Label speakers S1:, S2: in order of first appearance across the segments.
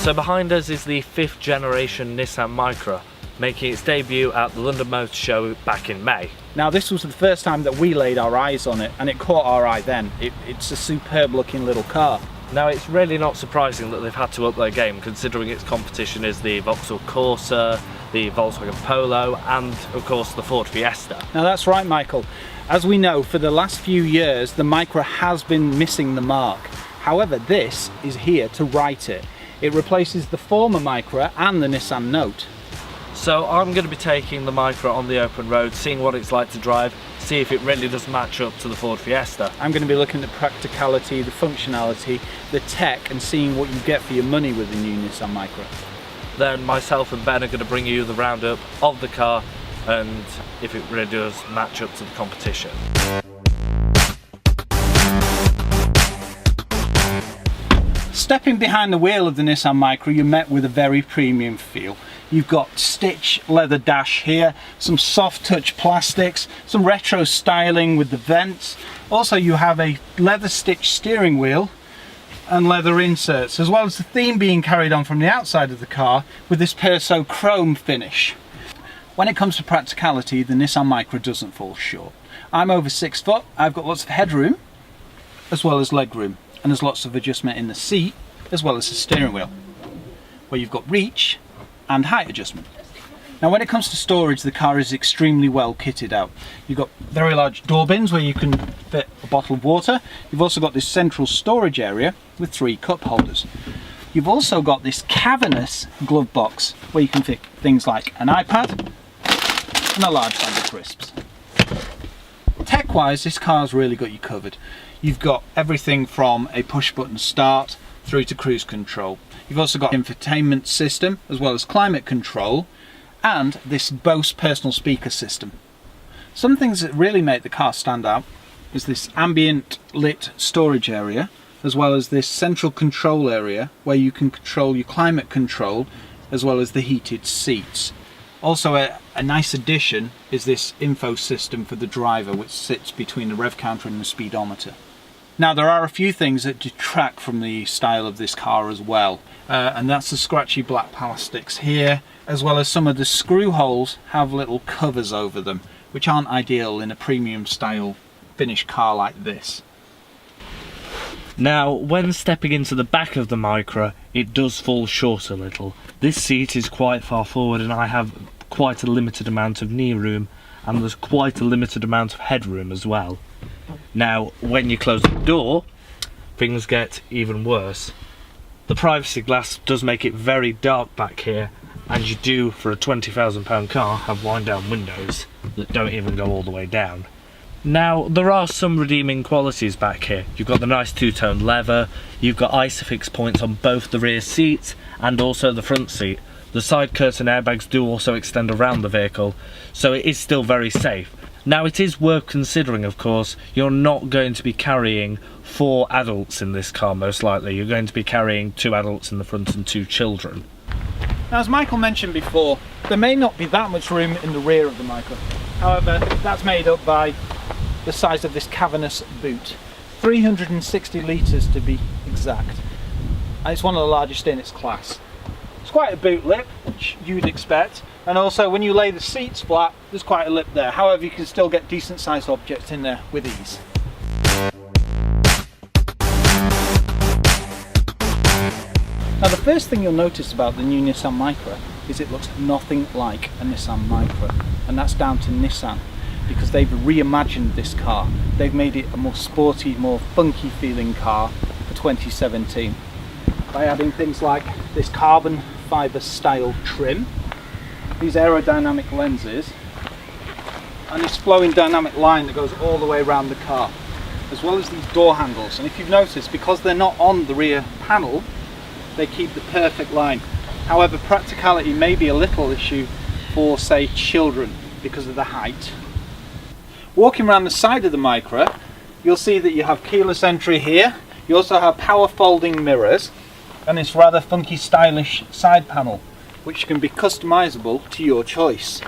S1: So behind us is the 5th generation Nissan Micra, making its debut at the London Motor Show back in May.
S2: Now this was the first time that we laid our eyes on it, and it caught our eye then. It's a superb looking little car.
S1: Now it's really not surprising that they've had to up their game, considering its competition is the Vauxhall Corsa, the Volkswagen Polo and of course the Ford Fiesta.
S2: Now that's right, Michael. As we know, for the last few years the Micra has been missing the mark. However, this is here to right it. It replaces the former Micra and the Nissan Note.
S1: So I'm going to be taking the Micra on the open road, seeing what it's like to drive, see if it really does match up to the Ford Fiesta.
S2: I'm going to be looking at the practicality, the functionality, the tech, and seeing what you get for your money with the new Nissan Micra.
S1: Then myself and Ben are going to bring you the roundup of the car and if it really does match up to the competition.
S2: Stepping behind the wheel of the Nissan Micra, you're met with a very premium feel. You've got stitch leather dash here, some soft touch plastics, some retro styling with the vents. Also you have a leather stitch steering wheel and leather inserts, as well as the theme being carried on from the outside of the car with this Perso chrome finish. When it comes to practicality, the Nissan Micra doesn't fall short. I'm over 6 foot, I've got lots of headroom as well as leg room, and there's lots of adjustment in the seat as well as the steering wheel, where you've got reach and height adjustment. Now when it comes to storage, the car is extremely well kitted out. You've got very large door bins where you can fit a bottle of water. You've also got this central storage area with 3 cup holders. You've also got this cavernous glove box where you can fit things like an iPad and a large bag of crisps. Tech wise, this car's really got you covered. You've got everything from a push button start through to cruise control. You've also got infotainment system as well as climate control and this Bose personal speaker system. Some things that really make the car stand out is this ambient lit storage area as well as this central control area where you can control your climate control as well as the heated seats. Also a nice addition is this info system for the driver, which sits between the rev counter and the speedometer. Now there are a few things that detract from the style of this car as well, and that's the scratchy black plastics here, as well as some of the screw holes have little covers over them, which aren't ideal in a premium style finished car like this.
S1: Now when stepping into the back of the Micra, it does fall short a little. This seat is quite far forward and I have quite a limited amount of knee room, and there's quite a limited amount of headroom as well. Now when you close the door, things get even worse. The privacy glass does make it very dark back here, and you do, for a £20,000 car, have wind down windows that don't even go all the way down. Now there are some redeeming qualities back here. You've got the nice two-tone leather, you've got ISOFIX points on both the rear seats and also the front seat. The side curtain airbags do also extend around the vehicle, so it is still very safe. Now it is worth considering, of course, you're not going to be carrying 4 adults in this car most likely. You're going to be carrying 2 adults in the front and 2 children.
S2: Now as Michael mentioned before, there may not be that much room in the rear of the Micra. However, that's made up by the size of this cavernous boot. 360 litres to be exact. And it's one of the largest in its class. It's quite a boot lip, which you'd expect, and also when you lay the seats flat, there's quite a lip there. However, you can still get decent sized objects in there with ease. Now the first thing you'll notice about the new Nissan Micra is it looks nothing like a Nissan Micra, and that's down to Nissan, because they've reimagined this car. They've made it a more sporty, more funky feeling car for 2017 by adding things like this carbon fibre style trim, these aerodynamic lenses, and this flowing dynamic line that goes all the way around the car, as well as these door handles. And if you've noticed, because they're not on the rear panel, they keep the perfect line. However, practicality may be a little issue for, say, children because of the height. Walking around the side of the Micra, you'll see that you have keyless entry here. You also have power folding mirrors and this rather funky stylish side panel, which can be customizable to your choice.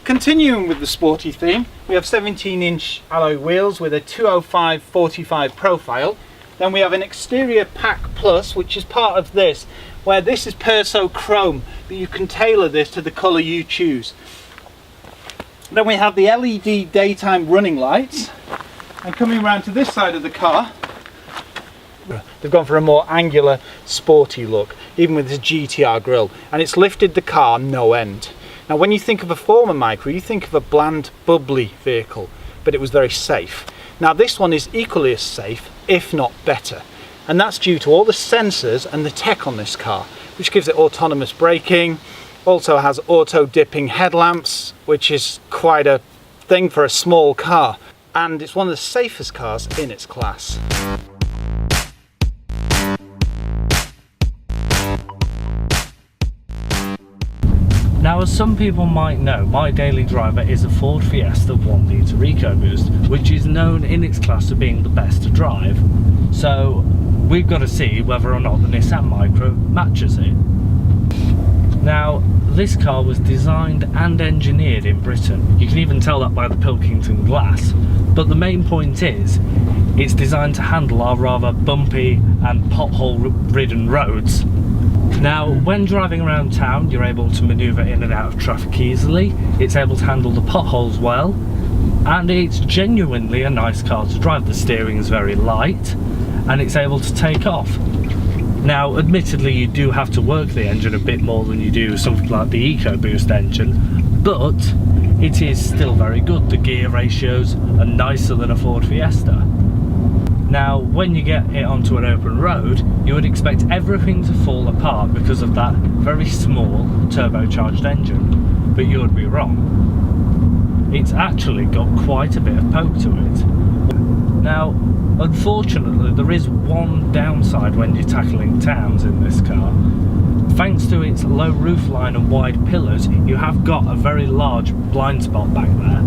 S2: Continuing with the sporty theme, we have 17-inch alloy wheels with a 205/45 profile, Then we have an exterior pack plus, which is part of this, where this is Perso Chrome, but you can tailor this to the colour you choose. Then we have the LED daytime running lights, and coming around to this side of the car, they've gone for a more angular, sporty look, even with this GTR grille, and it's lifted the car no end. Now when you think of a former Micra, you think of a bland, bubbly vehicle, but it was very safe. Now this one is equally as safe, if not better, and that's due to all the sensors and the tech on this car, which gives it autonomous braking, also has auto dipping headlamps, which is quite a thing for a small car, and it's one of the safest cars in its class.
S1: Now, as some people might know, my daily driver is a Ford Fiesta 1 litre EcoBoost, which is known in its class for being the best to drive. So we've got to see whether or not the Nissan Micra matches it. Now, this car was designed and engineered in Britain. You can even tell that by the Pilkington glass. But the main point is, it's designed to handle our rather bumpy and pothole-ridden roads. Now, when driving around town, you're able to manoeuvre in and out of traffic easily, it's able to handle the potholes well, and it's genuinely a nice car to drive. The steering is very light, and it's able to take off. Now, admittedly, you do have to work the engine a bit more than you do something like the EcoBoost engine, but it is still very good. The gear ratios are nicer than a Ford Fiesta. Now, when you get it onto an open road, you would expect everything to fall apart because of that very small turbocharged engine, but you would be wrong. It's actually got quite a bit of poke to it. Now, unfortunately, there is one downside when you're tackling towns in this car. Thanks to its low roofline and wide pillars, you have got a very large blind spot back there.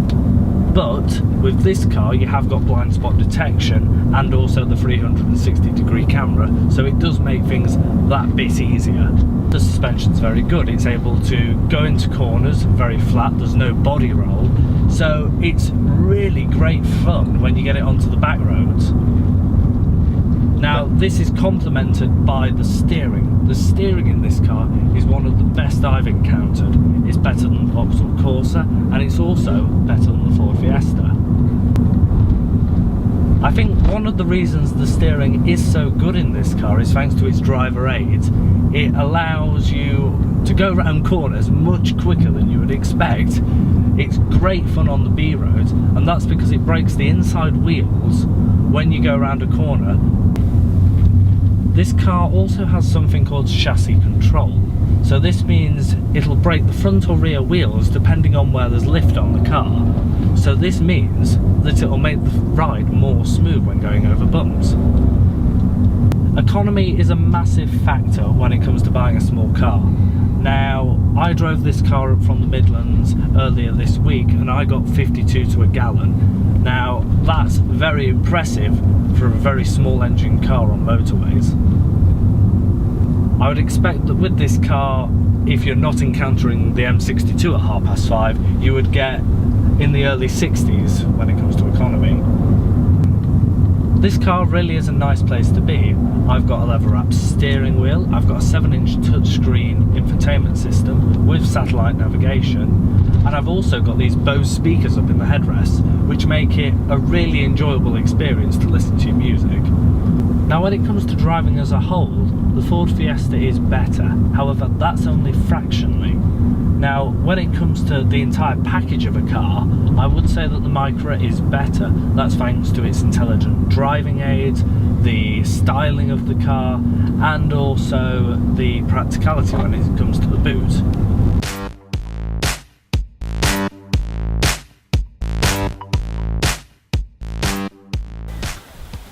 S1: But with this car, you have got blind spot detection and also the 360-degree camera, so it does make things that bit easier. The suspension's very good. It's able to go into corners very flat. There's no body roll, so it's really great fun when you get it onto the back roads. Now, this is complemented by the steering. The steering in this car is one of the best I've encountered. It's better than the Vauxhall Corsa, and it's also better than the Ford Fiesta. I think one of the reasons the steering is so good in this car is thanks to its driver aids. It allows you to go around corners much quicker than you would expect. It's great fun on the B roads, and that's because it brakes the inside wheels when you go around a corner. This car also has something called chassis control. So this means it'll brake the front or rear wheels depending on where there's lift on the car. So this means that it'll make the ride more smooth when going over bumps. Economy is a massive factor when it comes to buying a small car. Now, I drove this car up from the Midlands earlier this week and I got 52 to a gallon. Now, that's very impressive for a very small engine car on motorways. I would expect that with this car, if you're not encountering the M62 at 5:30, you would get in the early 60s when it comes to economy. This car really is a nice place to be. I've got a leather-wrapped steering wheel, I've got a 7-inch touchscreen infotainment system with satellite navigation, and I've also got these Bose speakers up in the headrest, which make it a really enjoyable experience to listen to your music. Now, when it comes to driving as a whole, the Ford Fiesta is better, however that's only fractionally. Now, when it comes to the entire package of a car, I would say that the Micra is better. That's thanks to its intelligent driving aids, the styling of the car, and also the practicality when it comes to the boot.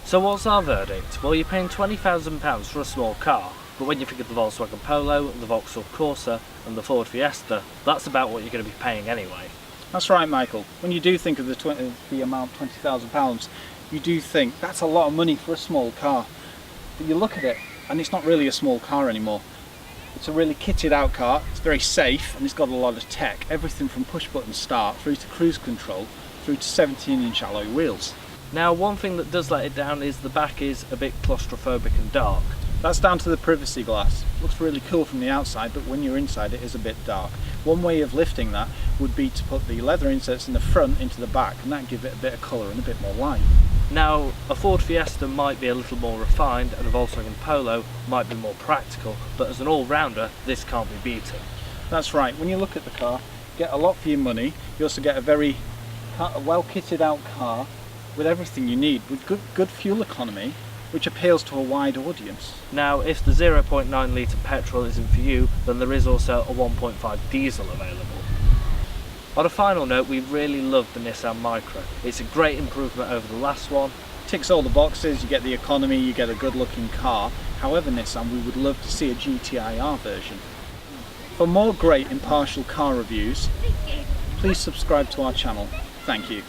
S1: So what's our verdict? Well, you're paying £20,000 for a small car, but when you think of the Volkswagen Polo, the Vauxhall Corsa and the Ford Fiesta, that's about what you're going to be paying anyway.
S2: That's right, Michael. When you do think of the amount, £20,000, you do think that's a lot of money for a small car. But you look at it, and it's not really a small car anymore. It's a really kitted out car, it's very safe, and it's got a lot of tech. Everything from push button start through to cruise control, through to 17-inch alloy wheels.
S1: Now, one thing that does let it down is the back is a bit claustrophobic and dark.
S2: That's down to the privacy glass. Looks really cool from the outside, but when you're inside it is a bit dark. One way of lifting that would be to put the leather inserts in the front into the back, and that give it a bit of colour and a bit more light.
S1: Now, a Ford Fiesta might be a little more refined and a Volkswagen Polo might be more practical, but as an all-rounder, this can't be beaten.
S2: That's right, when you look at the car, you get a lot for your money. You also get a very well kitted out car with everything you need, with good fuel economy, which appeals to a wide audience.
S1: Now, if the 0.9 litre petrol isn't for you, then there is also a 1.5 diesel available. On a final note, we really love the Nissan Micra. It's a great improvement over the last one.
S2: Ticks all the boxes, you get the economy, you get a good looking car. However, Nissan, we would love to see a GTIR version. For more great impartial car reviews, please subscribe to our channel. Thank you.